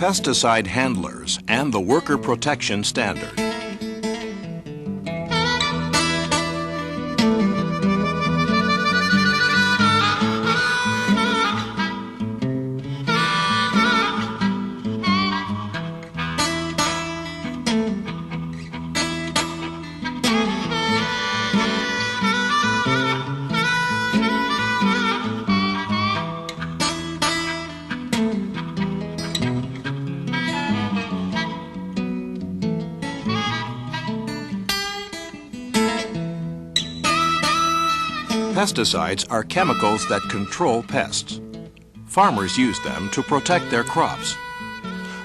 pesticide handlers and the worker protection standard. Pesticides are chemicals that control pests. Farmers use them to protect their crops.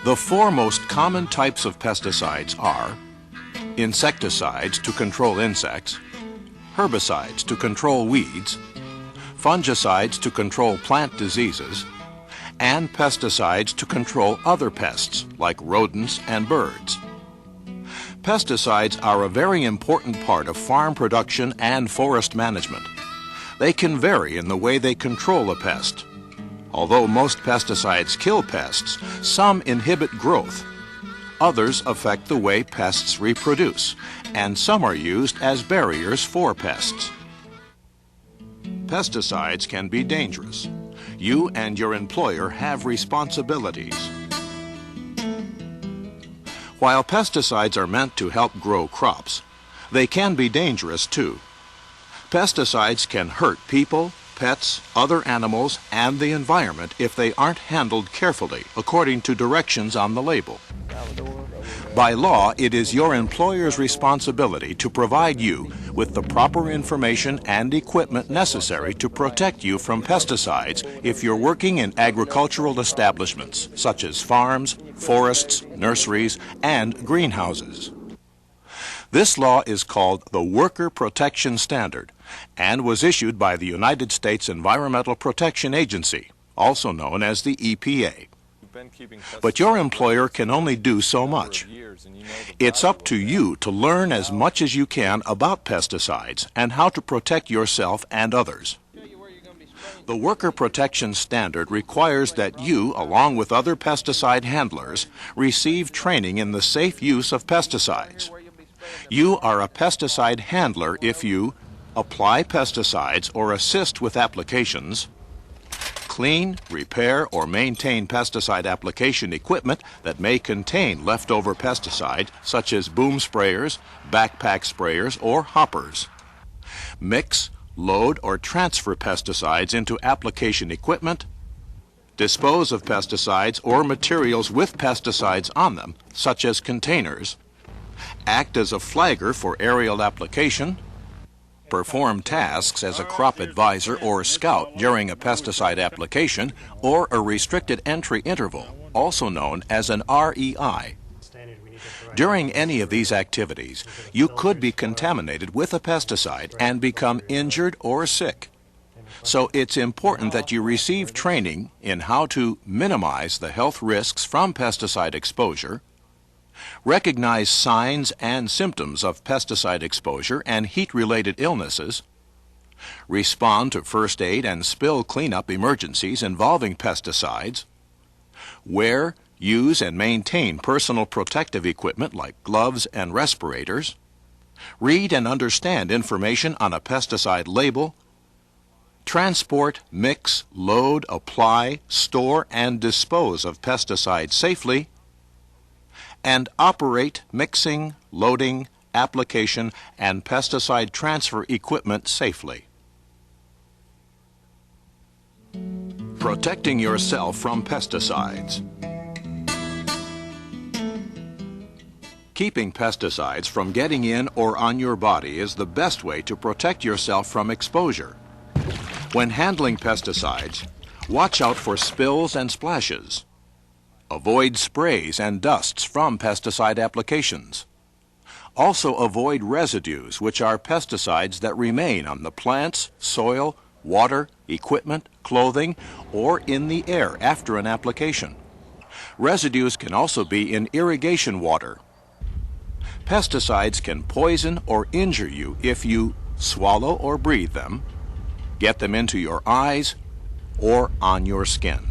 The four most common types of pesticides are insecticides to control insects, herbicides to control weeds, fungicides to control plant diseases, and pesticides to control other pests like rodents and birds. Pesticides are a very important part of farm production and forest management. They can vary in the way they control a pest. Although most pesticides kill pests, some inhibit growth. Others affect the way pests reproduce, and some are used as barriers for pests. Pesticides can be dangerous. You and your employer have responsibilities. While pesticides are meant to help grow crops, they can be dangerous too. Pesticides can hurt people, pets, other animals, and the environment if they aren't handled carefully according to directions on the label. By law, it is your employer's responsibility to provide you with the proper information and equipment necessary to protect you from pesticides if you're working in agricultural establishments such as farms, forests, nurseries, and greenhouses. This law is called the Worker Protection Standard and was issued by the United States Environmental Protection Agency, also known as the EPA. But your employer can only do so much. It's up to you to learn as much as you can about pesticides and how to protect yourself and others. The Worker Protection Standard requires that you, along with other pesticide handlers, receive training in the safe use of pesticides. You are a pesticide handler if you apply pesticides or assist with applications, clean, repair, or maintain pesticide application equipment that may contain leftover pesticide, such as boom sprayers, backpack sprayers, or hoppers, mix, load, or transfer pesticides into application equipment, dispose of pesticides or materials with pesticides on them, such as containers, act as a flagger for aerial application, perform tasks as a crop advisor or scout during a pesticide application or a restricted entry interval, also known as an REI. During any of these activities, you could be contaminated with a pesticide and become injured or sick. So it's important that you receive training in how to minimize the health risks from pesticide exposure, recognize signs and symptoms of pesticide exposure and heat-related illnesses, respond to first aid and spill cleanup emergencies involving pesticides, wear, use, and maintain personal protective equipment like gloves and respirators, read and understand information on a pesticide label, transport, mix, load, apply, store, and dispose of pesticides safely, and operate mixing, loading, application, and pesticide transfer equipment safely. Protecting yourself from pesticides. Keeping pesticides from getting in or on your body is the best way to protect yourself from exposure. When handling pesticides, watch out for spills and splashes. Avoid sprays and dusts from pesticide applications. Also avoid residues, which are pesticides that remain on the plants, soil, water, equipment, clothing, or in the air after an application. Residues can also be in irrigation water. Pesticides can poison or injure you if you swallow or breathe them, get them into your eyes, or on your skin.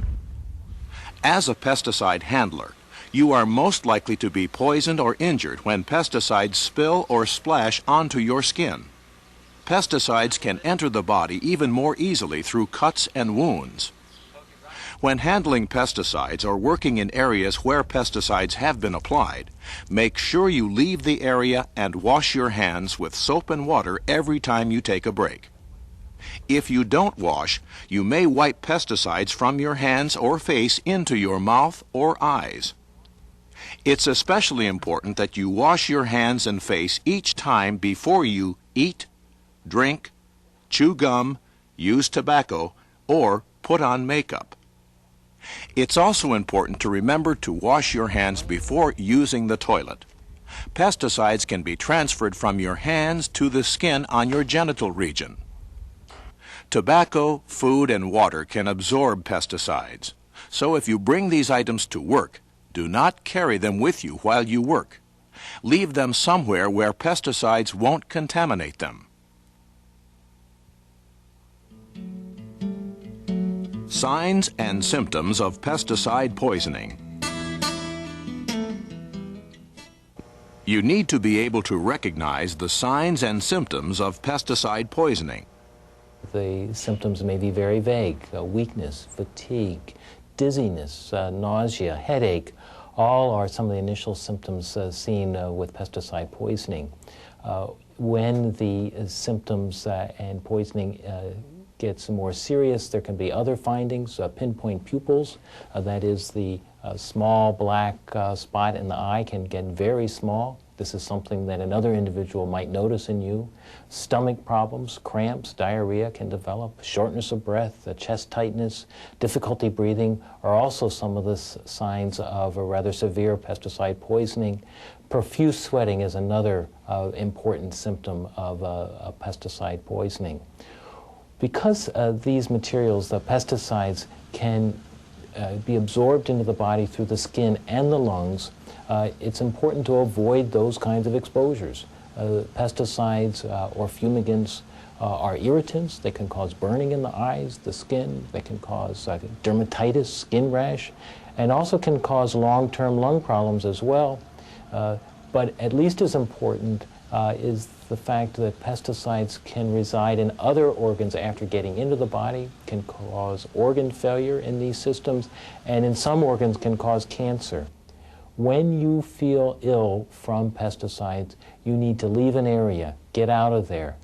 As a pesticide handler, You are most likely to be poisoned or injured when pesticides spill or splash onto your skin. Pesticides can enter the body even more easily through cuts and wounds. When handling pesticides or working in areas where pesticides have been applied, make sure you leave the area and wash your hands with soap and water every time you take a break. If you don't wash, you may wipe pesticides from your hands or face into your mouth or eyes. It's especially important that you wash your hands and face each time before you eat, drink, chew gum, use tobacco, or put on makeup. It's also important to remember to wash your hands before using the toilet. Pesticides can be transferred from your hands to the skin on your genital region. Tobacco, food, and water can absorb pesticides. So if you bring these items to work, do not carry them with you while you work. Leave them somewhere where pesticides won't contaminate them. Signs and symptoms of pesticide poisoning. You need to be able to recognize the signs and symptoms of pesticide poisoning. The symptoms may be very vague: weakness, fatigue, dizziness, nausea, headache. All are some of the initial symptoms seen with pesticide poisoning. When the symptoms and poisoning gets more serious, there can be other findings. Pinpoint pupils, that is the small black spot in the eye, can get very small. This is something that another individual might notice in you. Stomach problems, cramps, diarrhea can develop. Shortness of breath, chest tightness, difficulty breathing are also some of the signs of a rather severe pesticide poisoning. Profuse sweating is another important symptom of pesticide poisoning. Because these materials, the pesticides, can be absorbed into the body through the skin and the lungs, it's important to avoid those kinds of exposures. Pesticides or fumigants are irritants. They can cause burning in the eyes, the skin. They can cause dermatitis, skin rash, and also can cause long-term lung problems as well. But at least as important is the fact that pesticides can reside in other organs after getting into the body, can cause organ failure in these systems, and in some organs can cause cancer. When you feel ill from pesticides, you need to leave an area, get out of there.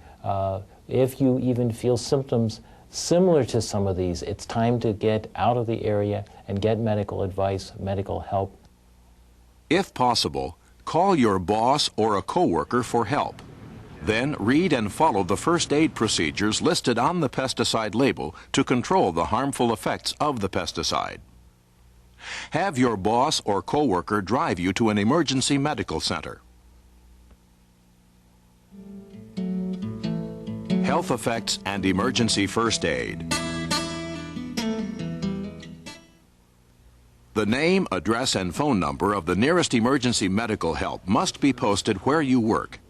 If you even feel symptoms similar to some of these, it's time to get out of the area and get medical advice, medical help. If possible, call your boss or a coworker for help. Then read and follow the first aid procedures listed on the pesticide label to control the harmful effects of the pesticide. Have your boss or coworker drive you to an emergency medical center. Health effects and emergency first aid. The name, address, and phone number of the nearest emergency medical help must be posted where you work.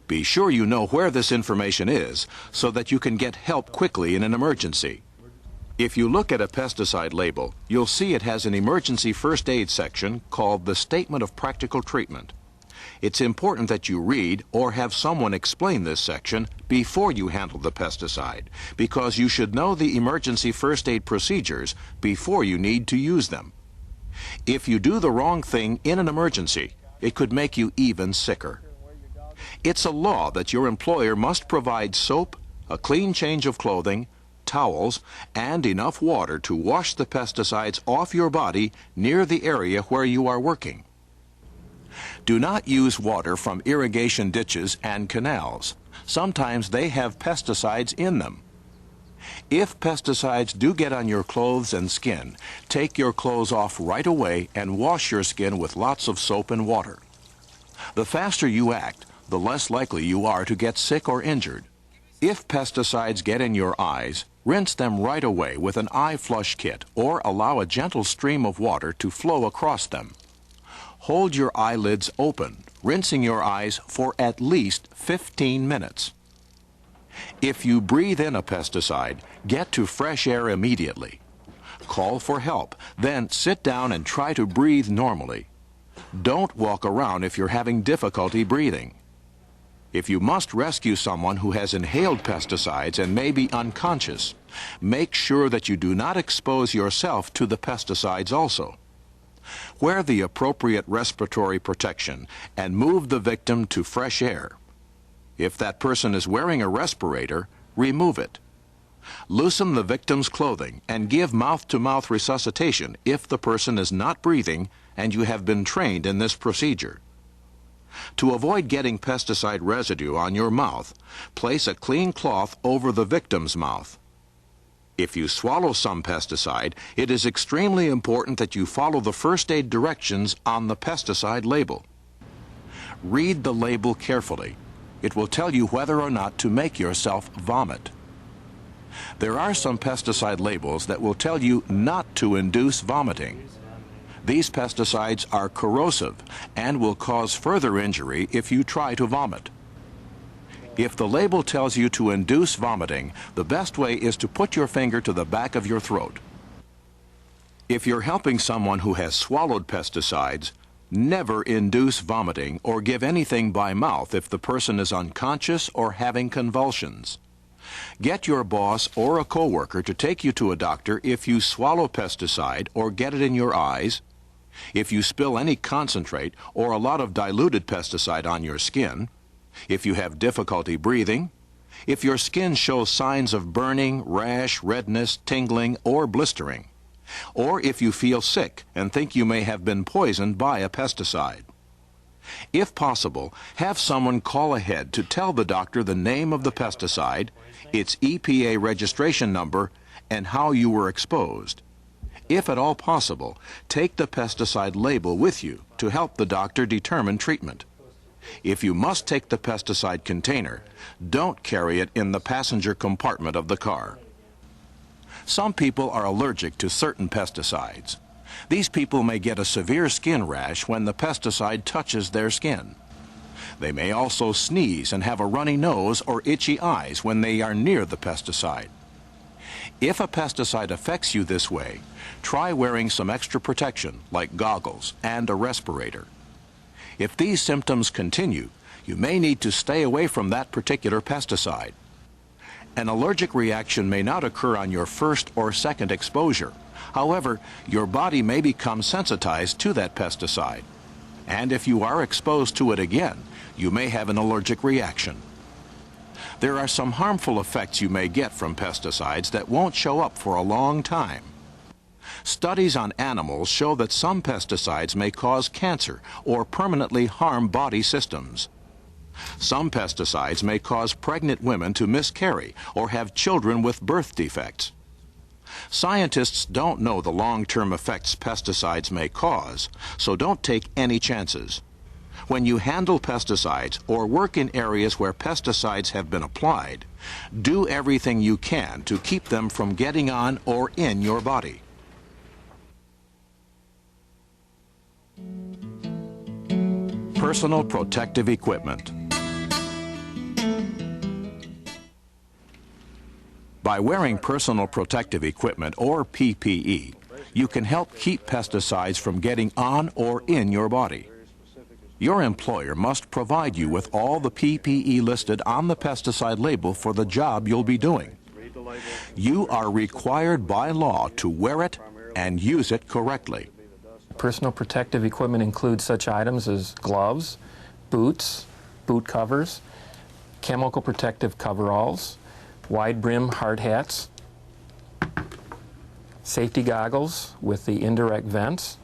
Be sure you know where this information is so that you can get help quickly in an emergency. If you look at a pesticide label, you'll see it has an emergency first aid section called the Statement of Practical Treatment. It's important that you read or have someone explain this section before you handle the pesticide, because you should know the emergency first aid procedures before you need to use them. If you do the wrong thing in an emergency, it could make you even sicker. It's a law that your employer must provide soap, a clean change of clothing, towels, and enough water to wash the pesticides off your body near the area where you are working. Do not use water from irrigation ditches and canals. Sometimes they have pesticides in them. If pesticides do get on your clothes and skin, take your clothes off right away and wash your skin with lots of soap and water. The faster you act, the less likely you are to get sick or injured. If pesticides get in your eyes, rinse them right away with an eye flush kit or allow a gentle stream of water to flow across them. Hold your eyelids open, rinsing your eyes for at least 15 minutes. If you breathe in a pesticide, get to fresh air immediately. Call for help, then sit down and try to breathe normally. Don't walk around if you're having difficulty breathing. If you must rescue someone who has inhaled pesticides and may be unconscious, make sure that you do not expose yourself to the pesticides also. Wear the appropriate respiratory protection and move the victim to fresh air. If that person is wearing a respirator, remove it. Loosen the victim's clothing and give mouth-to-mouth resuscitation if the person is not breathing and you have been trained in this procedure. To avoid getting pesticide residue on your mouth, place a clean cloth over the victim's mouth. If you swallow some pesticide, it is extremely important that you follow the first aid directions on the pesticide label. Read the label carefully. It will tell you whether or not to make yourself vomit. There are some pesticide labels that will tell you not to induce vomiting. These pesticides are corrosive and will cause further injury if you try to vomit. If the label tells you to induce vomiting, the best way is to put your finger to the back of your throat. If you're helping someone who has swallowed pesticides, never induce vomiting or give anything by mouth if the person is unconscious or having convulsions. Get your boss or a coworker to take you to a doctor if you swallow pesticide or get it in your eyes, if you spill any concentrate or a lot of diluted pesticide on your skin, if you have difficulty breathing, if your skin shows signs of burning, rash, redness, tingling, or blistering, or if you feel sick and think you may have been poisoned by a pesticide. If possible, have someone call ahead to tell the doctor the name of the pesticide, its EPA registration number, and how you were exposed. If at all possible, take the pesticide label with you to help the doctor determine treatment. If you must take the pesticide container, don't carry it in the passenger compartment of the car. Some people are allergic to certain pesticides. These people may get a severe skin rash when the pesticide touches their skin. They may also sneeze and have a runny nose or itchy eyes when they are near the pesticide. If a pesticide affects you this way, try wearing some extra protection like goggles and a respirator. If these symptoms continue, you may need to stay away from that particular pesticide. An allergic reaction may not occur on your first or second exposure. However, your body may become sensitized to that pesticide. And if you are exposed to it again, you may have an allergic reaction. There are some harmful effects you may get from pesticides that won't show up for a long time. Studies on animals show that some pesticides may cause cancer or permanently harm body systems. Some pesticides may cause pregnant women to miscarry or have children with birth defects. Scientists don't know the long-term effects pesticides may cause, so don't take any chances. When you handle pesticides or work in areas where pesticides have been applied, do everything you can to keep them from getting on or in your body. Personal protective equipment. By wearing personal protective equipment, or PPE, you can help keep pesticides from getting on or in your body. Your employer must provide you with all the PPE listed on the pesticide label for the job you'll be doing. You are required by law to wear it and use it correctly. Personal protective equipment includes such items as gloves, boots, boot covers, chemical protective coveralls, wide brim hard hats, safety goggles with the indirect vents,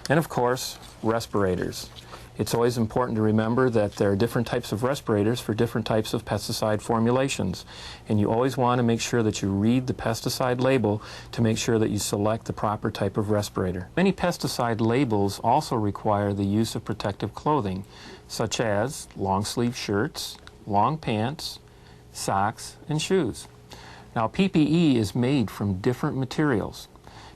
and of course, respirators. It's always important to remember that there are different types of respirators for different types of pesticide formulations. And you always want to make sure that you read the pesticide label to make sure that you select the proper type of respirator. Many pesticide labels also require the use of protective clothing, such as long-sleeve shirts, long pants, socks, and shoes. Now, PPE is made from different materials.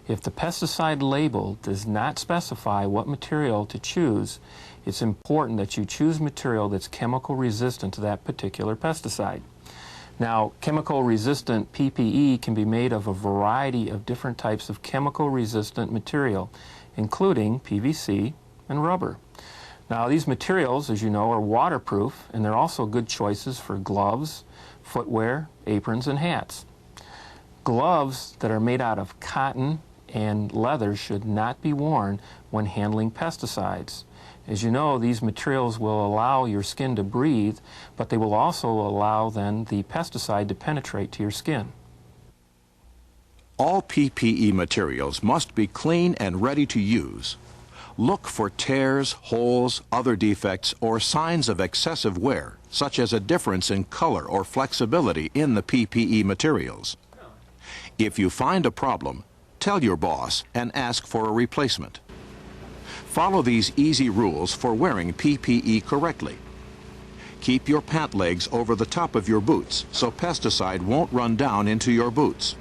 If the pesticide label does not specify what material to choose, it's important that you choose material that's chemical resistant to that particular pesticide. Now, chemical resistant PPE can be made of a variety of different types of chemical resistant material, including PVC and rubber. Now these materials, as you know, are waterproof, and they're also good choices for gloves, footwear, aprons, and hats. Gloves that are made out of cotton and leather should not be worn when handling pesticides. As you know, these materials will allow your skin to breathe, but they will also allow then the pesticide to penetrate to your skin. All PPE materials must be clean and ready to use. Look for tears, holes, other defects, or signs of excessive wear, such as a difference in color or flexibility in the PPE materials. If you find a problem, tell your boss and ask for a replacement. Follow these easy rules for wearing PPE correctly. Keep your pant legs over the top of your boots so pesticide won't run down into your boots.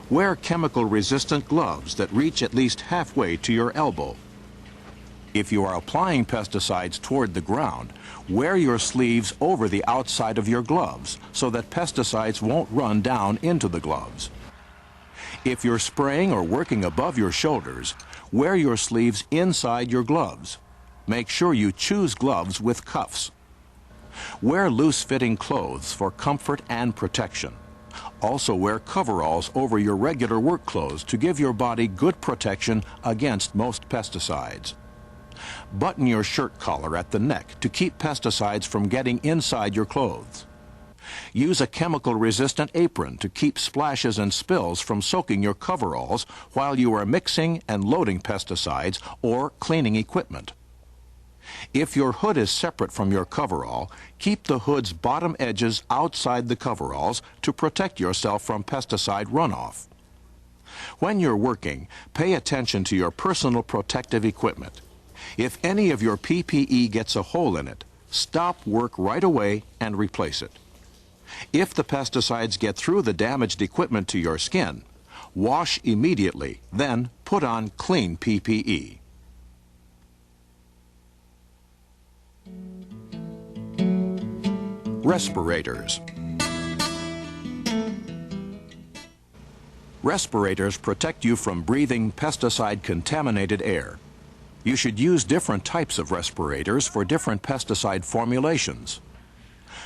Wear chemical-resistant gloves that reach at least halfway to your elbow. If you are applying pesticides toward the ground, wear your sleeves over the outside of your gloves so that pesticides won't run down into the gloves. If you're spraying or working above your shoulders, wear your sleeves inside your gloves. Make sure you choose gloves with cuffs. Wear loose-fitting clothes for comfort and protection. Also wear coveralls over your regular work clothes to give your body good protection against most pesticides. Button your shirt collar at the neck to keep pesticides from getting inside your clothes. Use a chemical-resistant apron to keep splashes and spills from soaking your coveralls while you are mixing and loading pesticides or cleaning equipment. If your hood is separate from your coverall, keep the hood's bottom edges outside the coveralls to protect yourself from pesticide runoff. When you're working, pay attention to your personal protective equipment. If any of your PPE gets a hole in it, stop work right away and replace it. If the pesticides get through the damaged equipment to your skin, wash immediately, then put on clean PPE. Respirators. Respirators protect you from breathing pesticide-contaminated air. You should use different types of respirators for different pesticide formulations.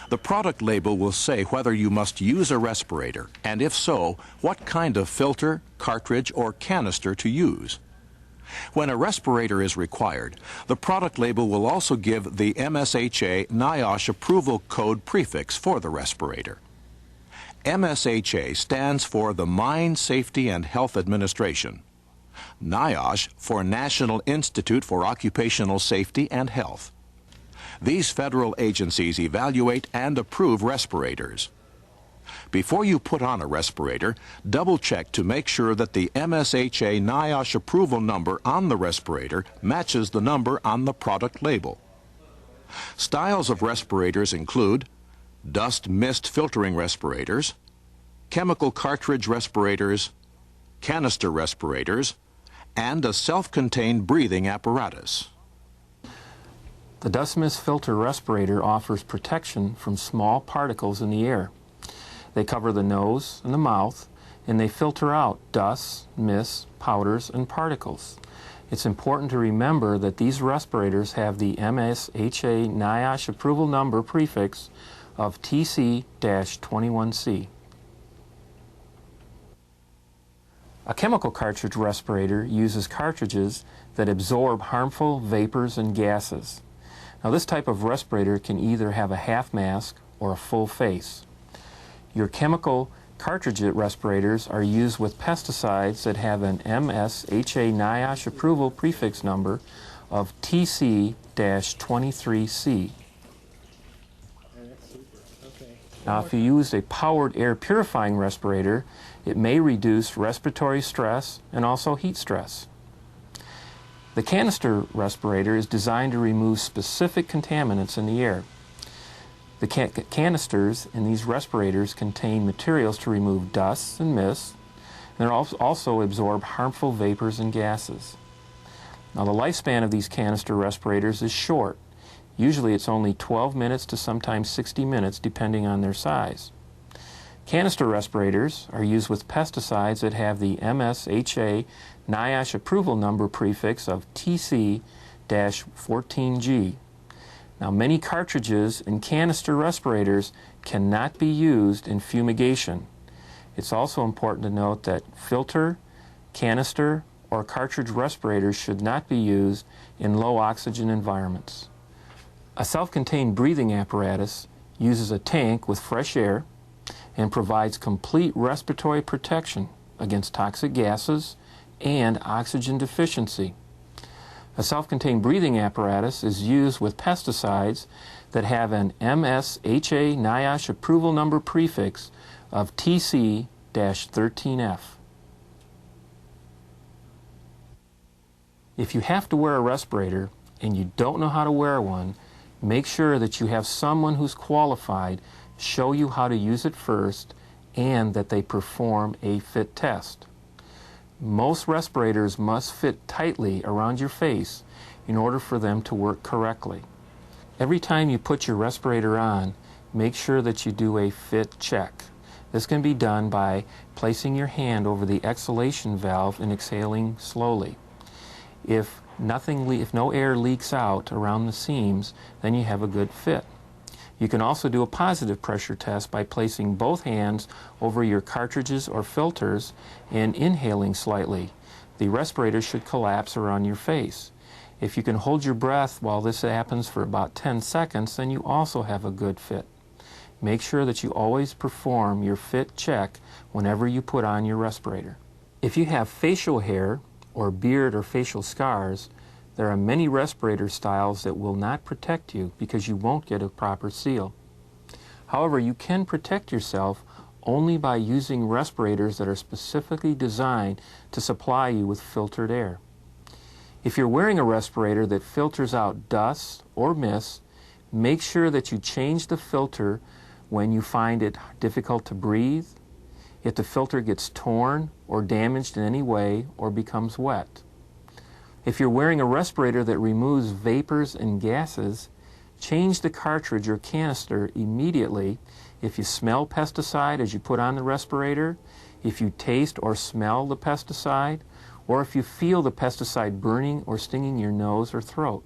The product label will say whether you must use a respirator, and if so, what kind of filter, cartridge, or canister to use. When a respirator is required, the product label will also give the MSHA NIOSH approval code prefix for the respirator. MSHA stands for the Mine Safety and Health Administration. NIOSH for National Institute for Occupational Safety and Health. These federal agencies evaluate and approve respirators. Before you put on a respirator, double-check to make sure that the MSHA NIOSH approval number on the respirator matches the number on the product label. Styles of respirators include dust mist filtering respirators, chemical cartridge respirators, canister respirators, and a self-contained breathing apparatus. The dust mist filter respirator offers protection from small particles in the air. They cover the nose and the mouth, and they filter out dust, mist, powders, and particles. It's important to remember that these respirators have the MSHA NIOSH approval number prefix of TC-21C. A chemical cartridge respirator uses cartridges that absorb harmful vapors and gases. Now, this type of respirator can either have a half mask or a full face. Your chemical cartridge respirators are used with pesticides that have an MSHA NIOSH approval prefix number of TC-23C. Now, if you use a powered air purifying respirator, it may reduce respiratory stress and also heat stress. The canister respirator is designed to remove specific contaminants in the air. The canisters in these respirators contain materials to remove dust and mist, and they also absorb harmful vapors and gases. Now, the lifespan of these canister respirators is short. Usually it's only 12 minutes to sometimes 60 minutes, depending on their size. Canister respirators are used with pesticides that have the MSHA NIOSH approval number prefix of TC-23 standard.wmv-14G. Now, many cartridges and canister respirators cannot be used in fumigation. It's also important to note that filter, canister, or cartridge respirators should not be used in low oxygen environments. A self-contained breathing apparatus uses a tank with fresh air and provides complete respiratory protection against toxic gases and oxygen deficiency. A self-contained breathing apparatus is used with pesticides that have an MSHA NIOSH approval number prefix of TC-13F. If you have to wear a respirator and you don't know how to wear one, make sure that you have someone who's qualified show you how to use it first and that they perform a fit test. Most respirators must fit tightly around your face in order for them to work correctly. Every time you put your respirator on, make sure that you do a fit check. This can be done by placing your hand over the exhalation valve and exhaling slowly. If no air leaks out around the seams, then you have a good fit. You can also do a positive pressure test by placing both hands over your cartridges or filters and inhaling slightly. The respirator should collapse around your face. If you can hold your breath while this happens for about 10 seconds, then you also have a good fit. Make sure that you always perform your fit check whenever you put on your respirator. If you have facial hair or beard or facial scars, there are many respirator styles that will not protect you because you won't get a proper seal. However, you can protect yourself only by using respirators that are specifically designed to supply you with filtered air. If you're wearing a respirator that filters out dust or mist, make sure that you change the filter when you find it difficult to breathe, if the filter gets torn or damaged in any way or becomes wet. If you're wearing a respirator that removes vapors and gases, change the cartridge or canister immediately if you smell pesticide as you put on the respirator, if you taste or smell the pesticide, or if you feel the pesticide burning or stinging your nose or throat.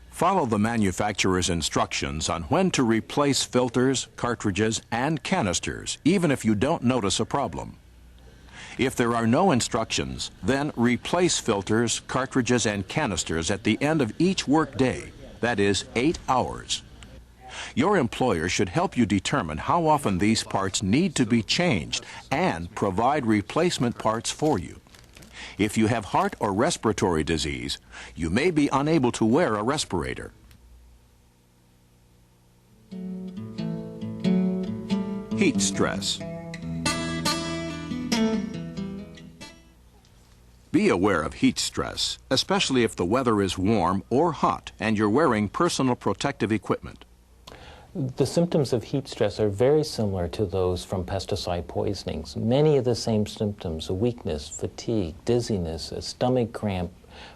Follow the manufacturer's instructions on when to replace filters, cartridges, and canisters, even if you don't notice a problem. If there are no instructions, then replace filters, cartridges, and canisters at the end of each workday, that is 8 hours. Your employer should help you determine how often these parts need to be changed and provide replacement parts for you. If you have heart or respiratory disease, you may be unable to wear a respirator. Heat stress. Be aware of heat stress, especially if the weather is warm or hot and you're wearing personal protective equipment. The symptoms of heat stress are very similar to those from pesticide poisonings. Many of the same symptoms, weakness, fatigue, dizziness, stomach cramp,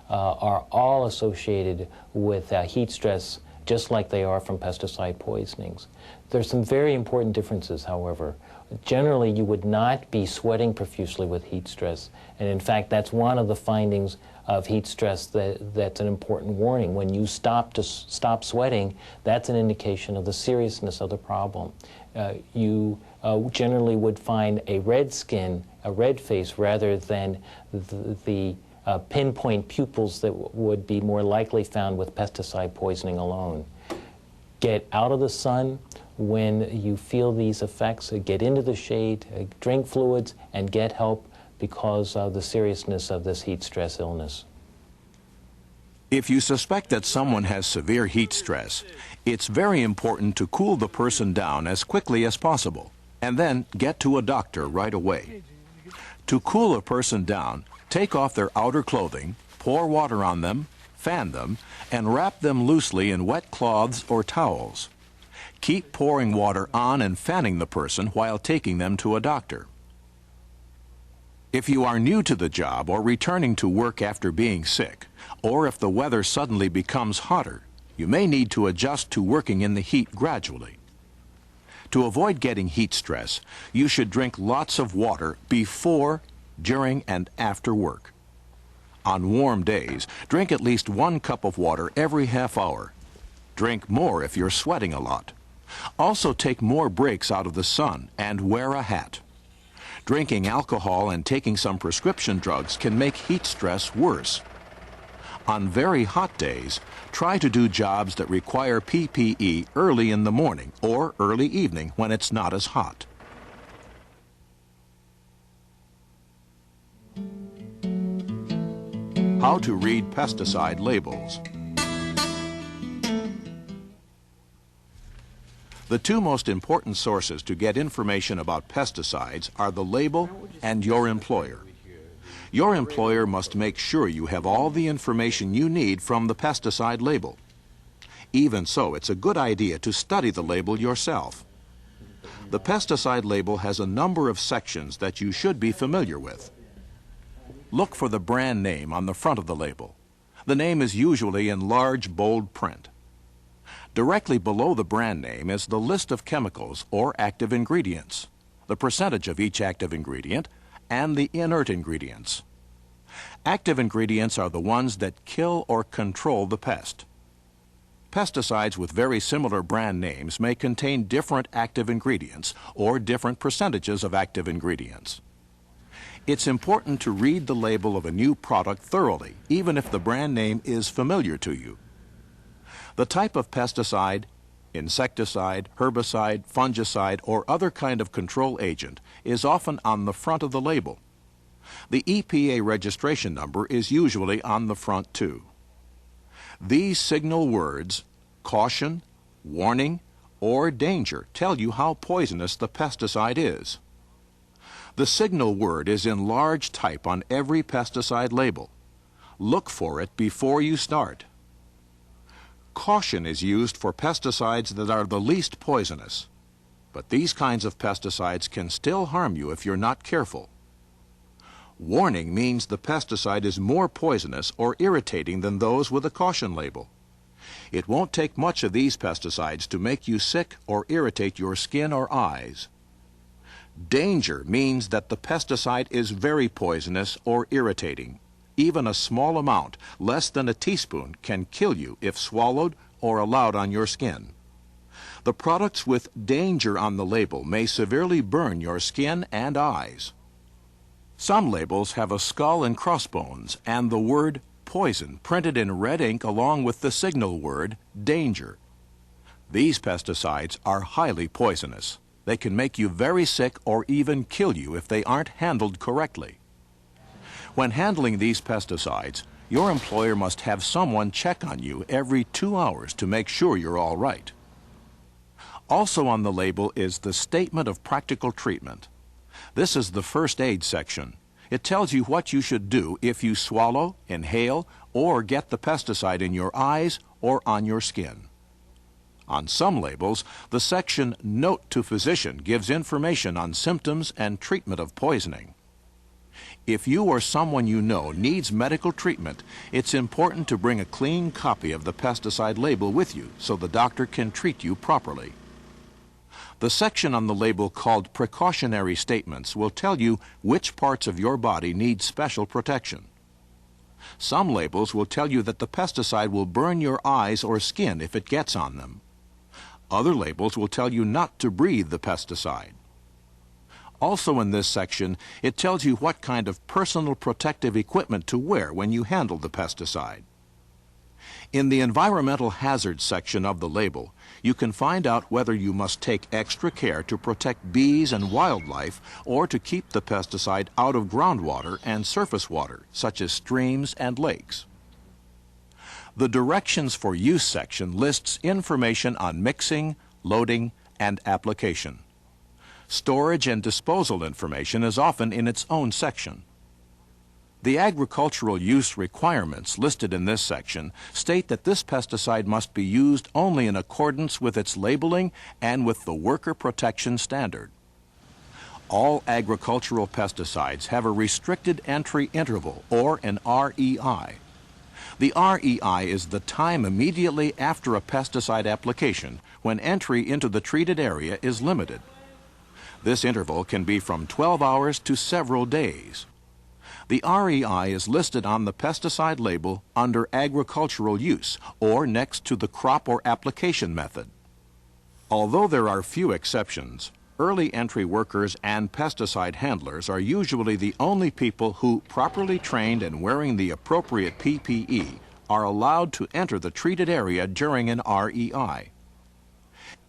are all associated with heat stress, just like they are from pesticide poisonings. There's some very important differences, however. Generally, you would not be sweating profusely with heat stress, and in fact, that's one of the findings of heat stress that's an important warning. When you stop sweating, that's an indication of the seriousness of the problem. You generally would find a red skin, a red face, rather than the pinpoint pupils that would be more likely found with pesticide poisoning alone. Get out of the sun when you feel these effects. Get into the shade, drink fluids, and get help because of the seriousness of this heat stress illness. If you suspect that someone has severe heat stress, it's very important to cool the person down as quickly as possible and then get to a doctor right away. To cool a person down, take off their outer clothing, pour water on them, fan them, and wrap them loosely in wet cloths or towels. Keep pouring water on and fanning the person while taking them to a doctor. If you are new to the job or returning to work after being sick, or if the weather suddenly becomes hotter, you may need to adjust to working in the heat gradually. To avoid getting heat stress, you should drink lots of water before, during, and after work. On warm days, drink at least 1 cup of water every half hour. Drink more if you're sweating a lot. Also take more breaks out of the sun and wear a hat. Drinking alcohol and taking some prescription drugs can make heat stress worse. On very hot days, try to do jobs that require PPE early in the morning or early evening when it's not as hot. How to read pesticide labels. The two most important sources to get information about pesticides are the label and your employer. Your employer must make sure you have all the information you need from the pesticide label. Even so, it's a good idea to study the label yourself. The pesticide label has a number of sections that you should be familiar with. Look for the brand name on the front of the label. The name is usually in large, bold print. Directly below the brand name is the list of chemicals or active ingredients, the percentage of each active ingredient, and the inert ingredients. Active ingredients are the ones that kill or control the pest. Pesticides with very similar brand names may contain different active ingredients or different percentages of active ingredients. It's important to read the label of a new product thoroughly, even if the brand name is familiar to you. The type of pesticide, insecticide, herbicide, fungicide, or other kind of control agent is often on the front of the label. The EPA registration number is usually on the front too. These signal words, caution, warning, or danger, tell you how poisonous the pesticide is. The signal word is in large type on every pesticide label. Look for it before you start. Caution is used for pesticides that are the least poisonous, but these kinds of pesticides can still harm you if you're not careful. Warning means the pesticide is more poisonous or irritating than those with a caution label. It won't take much of these pesticides to make you sick or irritate your skin or eyes. Danger means that the pesticide is very poisonous or irritating. Even a small amount, less than a teaspoon, can kill you if swallowed or allowed on your skin. The products with danger on the label may severely burn your skin and eyes. Some labels have a skull and crossbones and the word poison printed in red ink along with the signal word danger. These pesticides are highly poisonous. They can make you very sick or even kill you if they aren't handled correctly. When handling these pesticides, your employer must have someone check on you every 2 hours to make sure you're all right. Also on the label is the Statement of Practical Treatment. This is the first aid section. It tells you what you should do if you swallow, inhale, or get the pesticide in your eyes or on your skin. On some labels, the section Note to Physician gives information on symptoms and treatment of poisoning. If you or someone you know needs medical treatment, it's important to bring a clean copy of the pesticide label with you so the doctor can treat you properly. The section on the label called Precautionary Statements will tell you which parts of your body need special protection. Some labels will tell you that the pesticide will burn your eyes or skin if it gets on them. Other labels will tell you not to breathe the pesticide. Also in this section, it tells you what kind of personal protective equipment to wear when you handle the pesticide. In the Environmental Hazards section of the label, you can find out whether you must take extra care to protect bees and wildlife or to keep the pesticide out of groundwater and surface water, such as streams and lakes. The Directions for Use section lists information on mixing, loading, and application. Storage and disposal information is often in its own section. The agricultural use requirements listed in this section state that this pesticide must be used only in accordance with its labeling and with the Worker Protection Standard. All agricultural pesticides have a restricted entry interval, or an REI. The REI is the time immediately after a pesticide application when entry into the treated area is limited. This interval can be from 12 hours to several days. The REI is listed on the pesticide label under agricultural use or next to the crop or application method. Although there are few exceptions, early entry workers and pesticide handlers are usually the only people who, properly trained and wearing the appropriate PPE, are allowed to enter the treated area during an REI.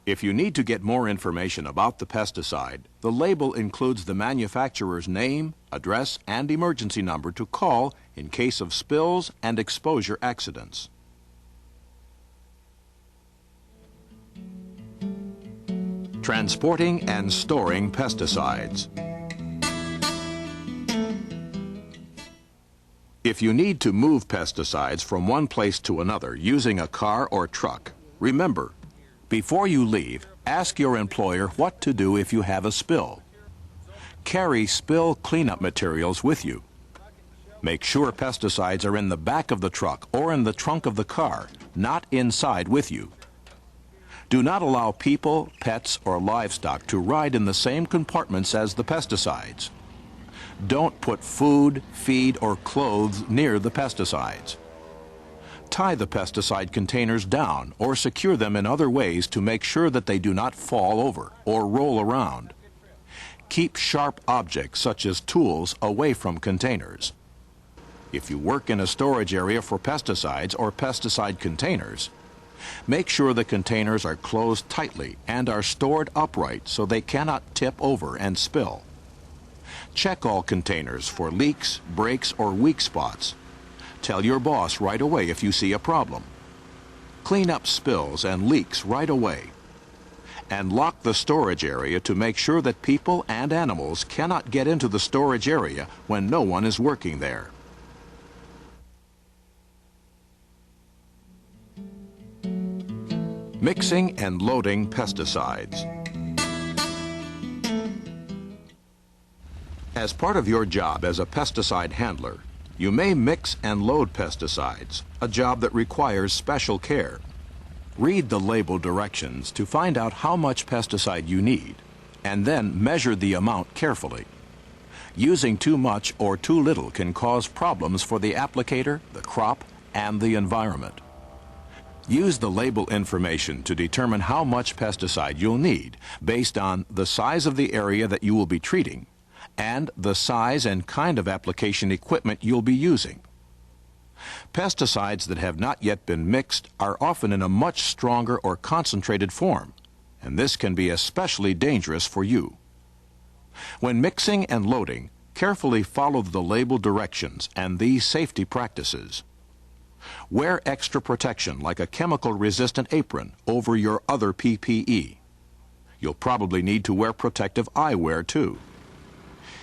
If you need to get more information about the pesticide, the label includes the manufacturer's name, address, and emergency number to call in case of spills and exposure accidents. Transporting and storing pesticides. If you need to move pesticides from one place to another using a car or truck, remember, before you leave, ask your employer what to do if you have a spill. Carry spill cleanup materials with you. Make sure pesticides are in the back of the truck or in the trunk of the car, not inside with you. Do not allow people, pets, or livestock to ride in the same compartments as the pesticides. Don't put food, feed, or clothes near the pesticides. Tie the pesticide containers down or secure them in other ways to make sure that they do not fall over or roll around. Keep sharp objects such as tools away from containers. If you work in a storage area for pesticides or pesticide containers, make sure the containers are closed tightly and are stored upright so they cannot tip over and spill. Check all containers for leaks, breaks, or weak spots. Tell your boss right away if you see a problem. Clean up spills and leaks right away. And lock the storage area to make sure that people and animals cannot get into the storage area when no one is working there. Mixing and loading pesticides. As part of your job as a pesticide handler, you may mix and load pesticides, a job that requires special care. Read the label directions to find out how much pesticide you need, and then measure the amount carefully. Using too much or too little can cause problems for the applicator, the crop, and the environment. Use the label information to determine how much pesticide you'll need based on the size of the area that you will be treating and the size and kind of application equipment you'll be using. Pesticides that have not yet been mixed are often in a much stronger or concentrated form, and this can be especially dangerous for you. When mixing and loading, carefully follow the label directions and these safety practices. Wear extra protection like a chemical-resistant apron over your other PPE. You'll probably need to wear protective eyewear too.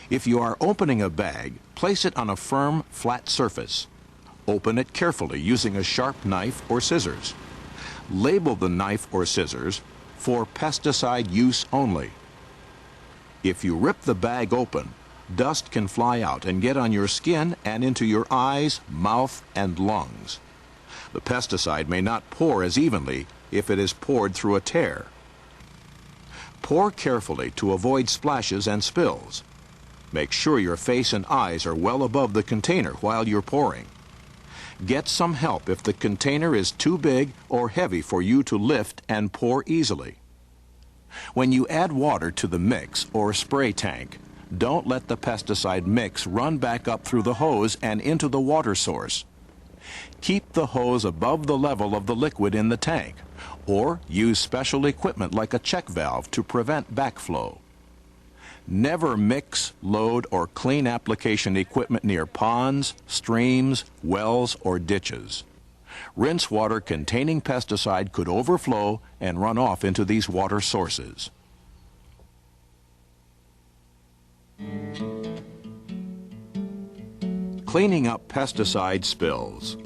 If you are opening a bag, place it on a firm, flat surface. Open it carefully using a sharp knife or scissors. Label the knife or scissors for pesticide use only. If you rip the bag open, dust can fly out and get on your skin and into your eyes, mouth, and lungs. The pesticide may not pour as evenly if it is poured through a tear. Pour carefully to avoid splashes and spills. Make sure your face and eyes are well above the container while you're pouring. Get some help if the container is too big or heavy for you to lift and pour easily. When you add water to the mix or spray tank, don't let the pesticide mix run back up through the hose and into the water source. Keep the hose above the level of the liquid in the tank, or use special equipment like a check valve to prevent backflow. Never mix, load, or clean application equipment near ponds, streams, wells, or ditches. Rinse water containing pesticide could overflow and run off into these water sources. Cleaning up pesticide spills.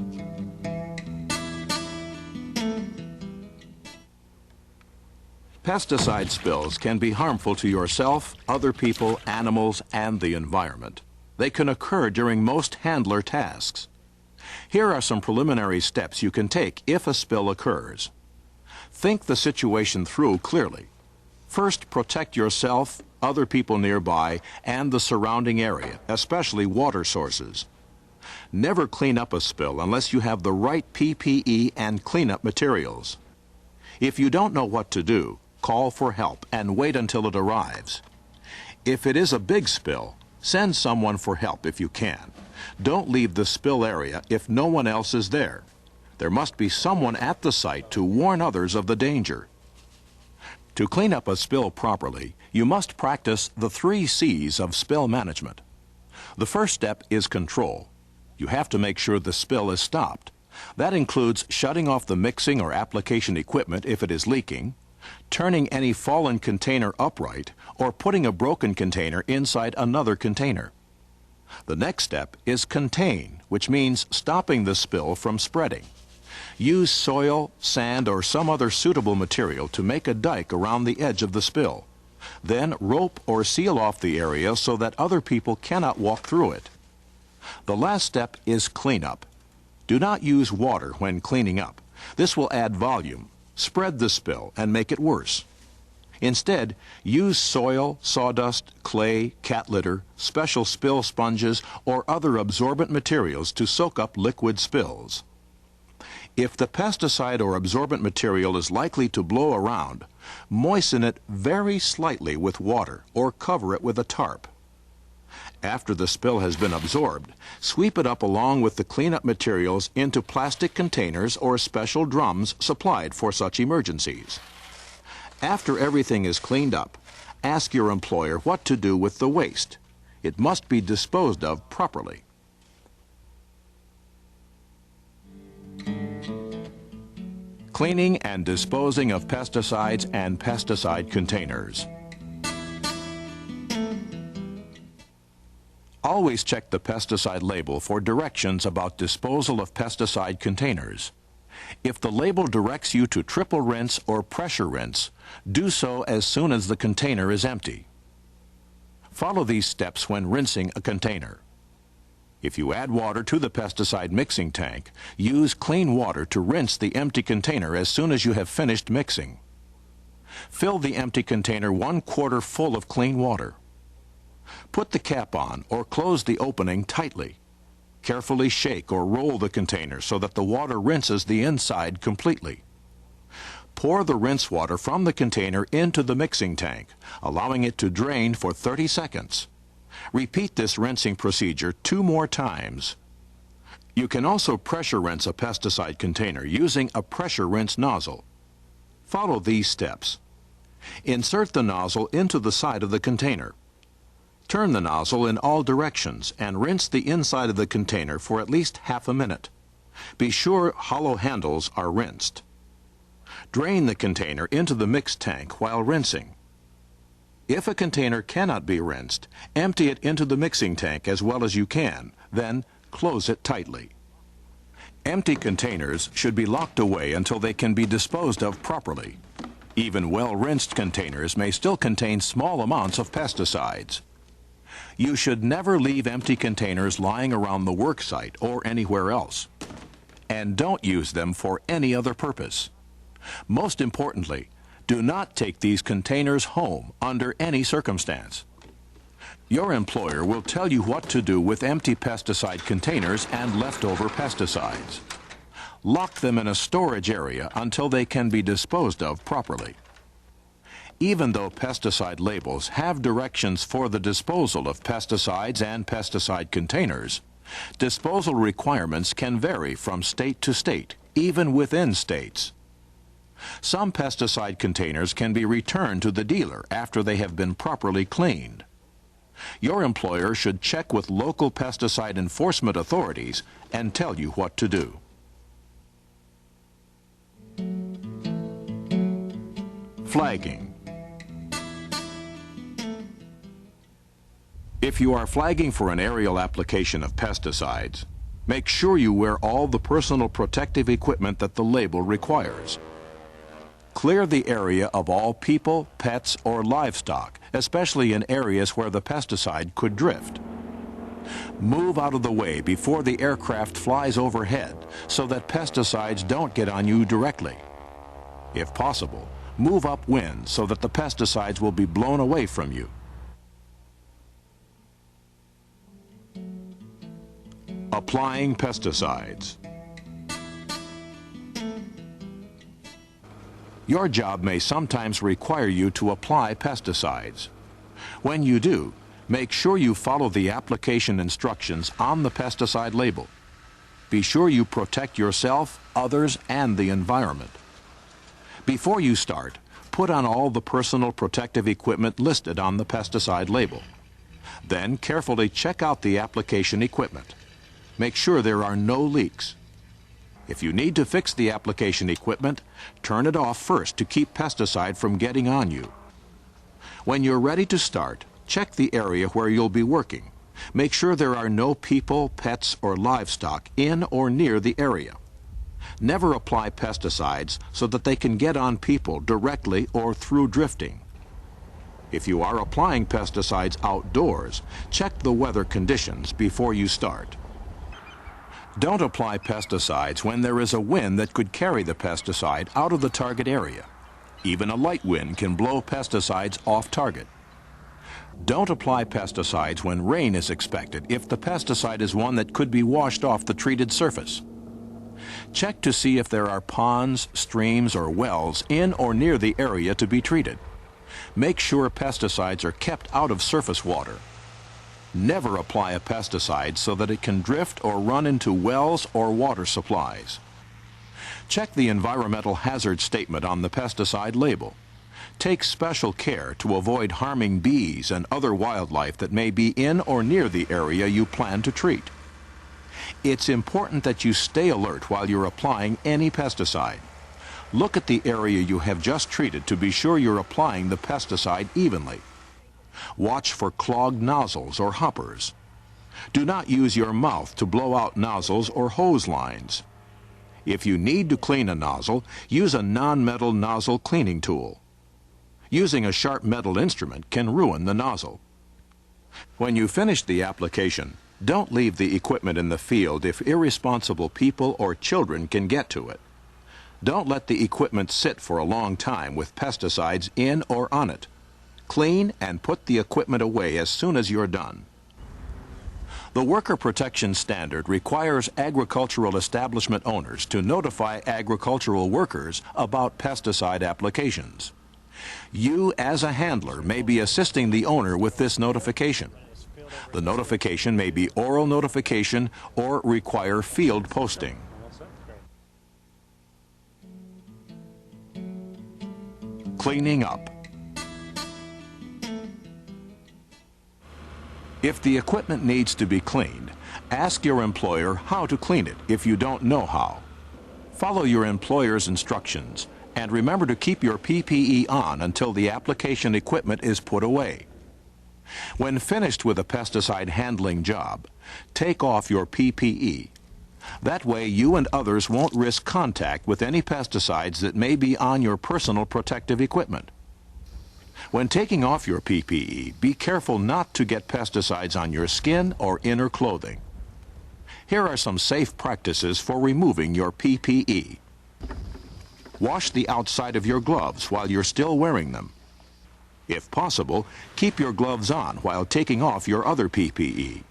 Pesticide spills can be harmful to yourself, other people, animals, and the environment. They can occur during most handler tasks. Here are some preliminary steps you can take if a spill occurs. Think the situation through clearly. First, protect yourself, other people nearby, and the surrounding area, especially water sources. Never clean up a spill unless you have the right PPE and cleanup materials. If you don't know what to do, call for help and wait until it arrives. If it is a big spill, send someone for help if you can. Don't leave the spill area if no one else is there. There must be someone at the site to warn others of the danger. To clean up a spill properly, you must practice the 3 C's of spill management. The first step is control. You have to make sure the spill is stopped. That includes shutting off the mixing or application equipment if it is leaking, turning any fallen container upright, or putting a broken container inside another container. The next step is contain, which means stopping the spill from spreading. Use soil, sand, or some other suitable material to make a dike around the edge of the spill. Then rope or seal off the area so that other people cannot walk through it. The last step is cleanup. Do not use water when cleaning up. This will add volume, spread the spill, and make it worse. Instead, use soil, sawdust, clay, cat litter, special spill sponges, or other absorbent materials to soak up liquid spills. If the pesticide or absorbent material is likely to blow around, moisten it very slightly with water or cover it with a tarp. After the spill has been absorbed, sweep it up along with the cleanup materials into plastic containers or special drums supplied for such emergencies. After everything is cleaned up, ask your employer what to do with the waste. It must be disposed of properly. Cleaning and disposing of pesticides and pesticide containers. Always check the pesticide label for directions about disposal of pesticide containers. If the label directs you to triple rinse or pressure rinse, do so as soon as the container is empty. Follow these steps when rinsing a container. If you add water to the pesticide mixing tank, use clean water to rinse the empty container as soon as you have finished mixing. Fill the empty container 1/4 full of clean water. Put the cap on or close the opening tightly. Carefully shake or roll the container so that the water rinses the inside completely. Pour the rinse water from the container into the mixing tank, allowing it to drain for 30 seconds. Repeat this rinsing procedure 2 more times. You can also pressure rinse a pesticide container using a pressure rinse nozzle. Follow these steps. Insert the nozzle into the side of the container. Turn the nozzle in all directions and rinse the inside of the container for at least half a minute. Be sure hollow handles are rinsed. Drain the container into the mixed tank while rinsing. If a container cannot be rinsed, empty it into the mixing tank as well as you can, then close it tightly. Empty containers should be locked away until they can be disposed of properly. Even well-rinsed containers may still contain small amounts of pesticides. You should never leave empty containers lying around the work site or anywhere else. And don't use them for any other purpose. Most importantly, do not take these containers home under any circumstance. Your employer will tell you what to do with empty pesticide containers and leftover pesticides. Lock them in a storage area until they can be disposed of properly. Even though pesticide labels have directions for the disposal of pesticides and pesticide containers, disposal requirements can vary from state to state, even within states. Some pesticide containers can be returned to the dealer after they have been properly cleaned. Your employer should check with local pesticide enforcement authorities and tell you what to do. Flagging. If you are flagging for an aerial application of pesticides, make sure you wear all the personal protective equipment that the label requires. Clear the area of all people, pets, or livestock, especially in areas where the pesticide could drift. Move out of the way before the aircraft flies overhead so that pesticides don't get on you directly. If possible, Move upwind so that the pesticides will be blown away from you. Applying pesticides. Your job may sometimes require you to apply pesticides. When you do, make sure you follow the application instructions on the pesticide label. Be sure you protect yourself, others, and the environment. Before you start, put on all the personal protective equipment listed on the pesticide label. Then carefully check out the application equipment. Make sure there are no leaks. If you need to fix the application equipment, turn it off first to keep pesticide from getting on you. When you're ready to start, check the area where you'll be working. Make sure there are no people, pets, or livestock in or near the area. Never apply pesticides so that they can get on people directly or through drifting. If you are applying pesticides outdoors, check the weather conditions before you start. Don't apply pesticides when there is a wind that could carry the pesticide out of the target area. Even a light wind can blow pesticides off target. Don't apply pesticides when rain is expected if the pesticide is one that could be washed off the treated surface. Check to see if there are ponds, streams, or wells in or near the area to be treated. Make sure pesticides are kept out of surface water. Never apply a pesticide so that it can drift or run into wells or water supplies. Check the environmental hazard statement on the pesticide label. Take special care to avoid harming bees and other wildlife that may be in or near the area you plan to treat. It's important that you stay alert while you're applying any pesticide. Look at the area you have just treated to be sure you're applying the pesticide evenly. Watch for clogged nozzles or hoppers. Do not use your mouth to blow out nozzles or hose lines. If you need to clean a nozzle, use a non-metal nozzle cleaning tool. Using a sharp metal instrument can ruin the nozzle. When you finish the application, don't leave the equipment in the field if irresponsible people or children can get to it. Don't let the equipment sit for a long time with pesticides in or on it. Clean and put the equipment away as soon as you're done. The Worker Protection Standard requires agricultural establishment owners to notify agricultural workers about pesticide applications. You, as a handler, may be assisting the owner with this notification. The notification may be oral notification or require field posting. Cleaning up. If the equipment needs to be cleaned, ask your employer how to clean it if you don't know how. Follow your employer's instructions and remember to keep your PPE on until the application equipment is put away. When finished with a pesticide handling job, take off your PPE. That way you and others won't risk contact with any pesticides that may be on your personal protective equipment. When taking off your PPE, be careful not to get pesticides on your skin or inner clothing. Here are some safe practices for removing your PPE. Wash the outside of your gloves while you're still wearing them. If possible, keep your gloves on while taking off your other PPE.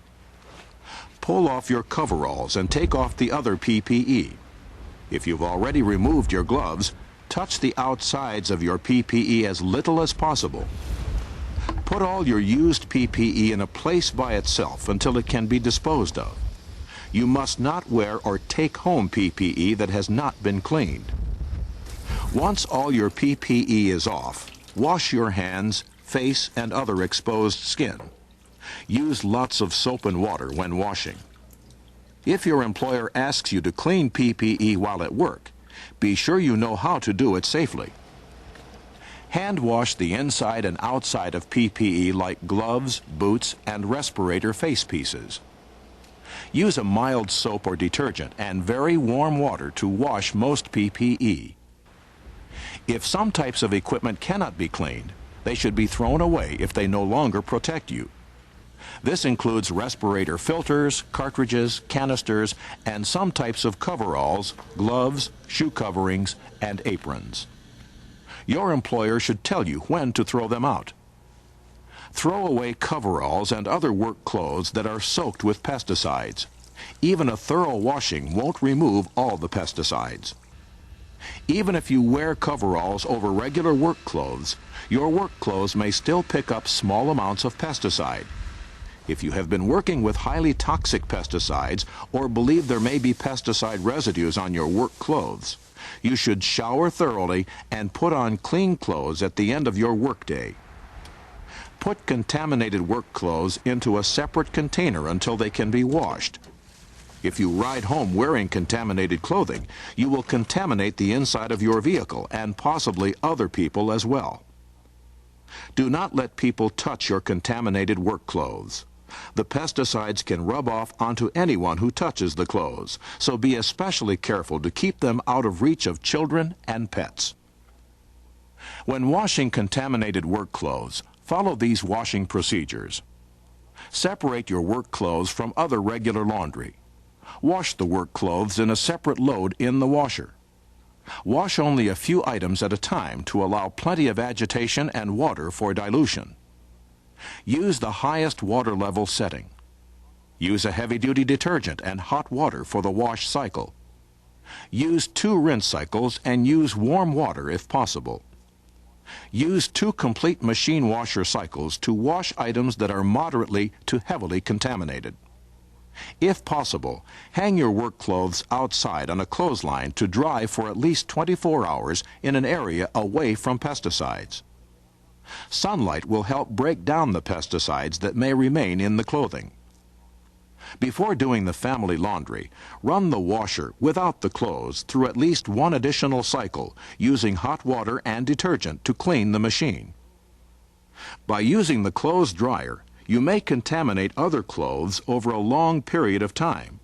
Pull off your coveralls and take off the other PPE. If you've already removed your gloves, touch the outsides of your PPE as little as possible. Put all your used PPE in a place by itself until it can be disposed of. You must not wear or take home PPE that has not been cleaned. Once all your PPE is off, wash your hands, face, and other exposed skin. Use lots of soap and water when washing. If your employer asks you to clean PPE while at work, be sure you know how to do it safely. Hand wash the inside and outside of PPE like gloves, boots, and respirator face pieces. Use a mild soap or detergent and very warm water to wash most PPE. If some types of equipment cannot be cleaned, they should be thrown away if they no longer protect you. This includes respirator filters, cartridges, canisters, and some types of coveralls, gloves, shoe coverings, and aprons. Your employer should tell you when to throw them out. Throw away coveralls and other work clothes that are soaked with pesticides. Even a thorough washing won't remove all the pesticides. Even if you wear coveralls over regular work clothes, your work clothes may still pick up small amounts of pesticide. If you have been working with highly toxic pesticides or believe there may be pesticide residues on your work clothes, you should shower thoroughly and put on clean clothes at the end of your workday. Put contaminated work clothes into a separate container until they can be washed. If you ride home wearing contaminated clothing, you will contaminate the inside of your vehicle and possibly other people as well. Do not let people touch your contaminated work clothes. The pesticides can rub off onto anyone who touches the clothes, so be especially careful to keep them out of reach of children and pets. When washing contaminated work clothes, follow these washing procedures. Separate your work clothes from other regular laundry. Wash the work clothes in a separate load in the washer. Wash only a few items at a time to allow plenty of agitation and water for dilution. Use the highest water level setting. Use a heavy-duty detergent and hot water for the wash cycle. Use 2 rinse cycles and use warm water if possible. Use 2 complete machine washer cycles to wash items that are moderately to heavily contaminated. If possible, hang your work clothes outside on a clothesline to dry for at least 24 hours in an area away from pesticides. Sunlight will help break down the pesticides that may remain in the clothing. Before doing the family laundry, run the washer without the clothes through at least 1 additional cycle using hot water and detergent to clean the machine. By using the clothes dryer, you may contaminate other clothes over a long period of time.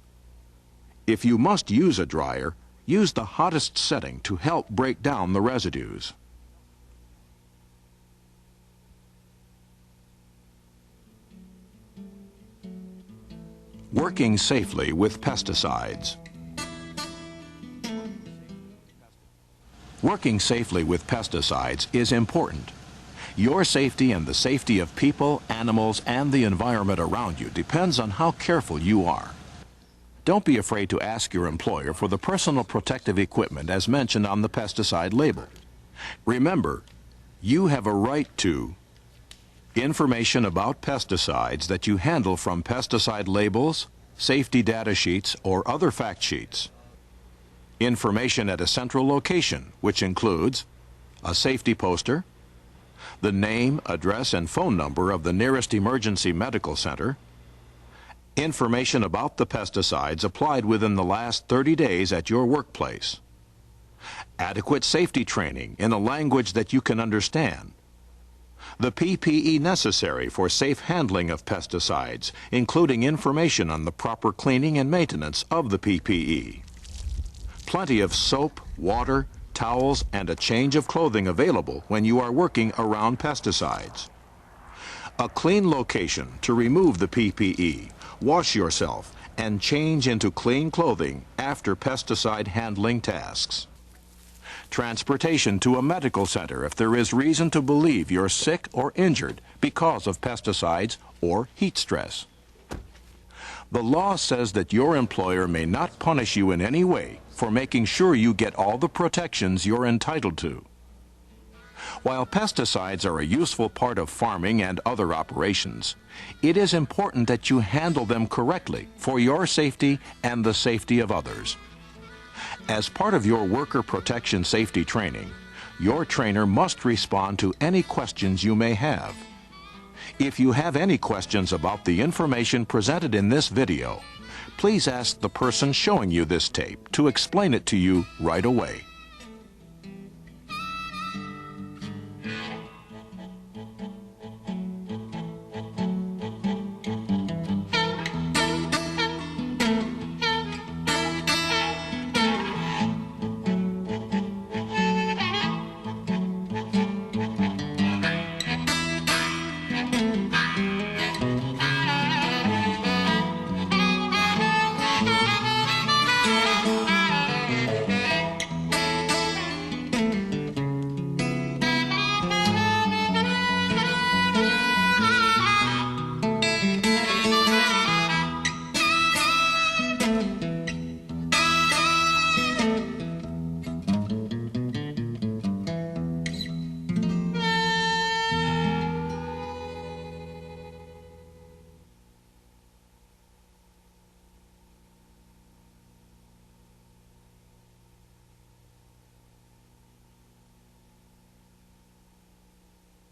If you must use a dryer, use the hottest setting to help break down the residues. Working safely with pesticides. Working safely with pesticides is important. Your safety and the safety of people, animals, and the environment around you depends on how careful you are. Don't be afraid to ask your employer for the personal protective equipment as mentioned on the pesticide label. Remember, you have a right to information about pesticides that you handle from pesticide labels, safety data sheets, or other fact sheets. Information at a central location, which includes a safety poster, the name, address, and phone number of the nearest emergency medical center, information about the pesticides applied within the last 30 days at your workplace, adequate safety training in a language that you can understand, the PPE necessary for safe handling of pesticides, including information on the proper cleaning and maintenance of the PPE, plenty of soap, water, towels, and a change of clothing available when you are working around pesticides, a clean location to remove the PPE, wash yourself, and change into clean clothing after pesticide handling tasks. Transportation to a medical center if there is reason to believe you're sick or injured because of pesticides or heat stress. The law says that your employer may not punish you in any way for making sure you get all the protections you're entitled to. While pesticides are a useful part of farming and other operations, it is important that you handle them correctly for your safety and the safety of others. As part of your worker protection safety training, your trainer must respond to any questions you may have. If you have any questions about the information presented in this video, please ask the person showing you this tape to explain it to you right away.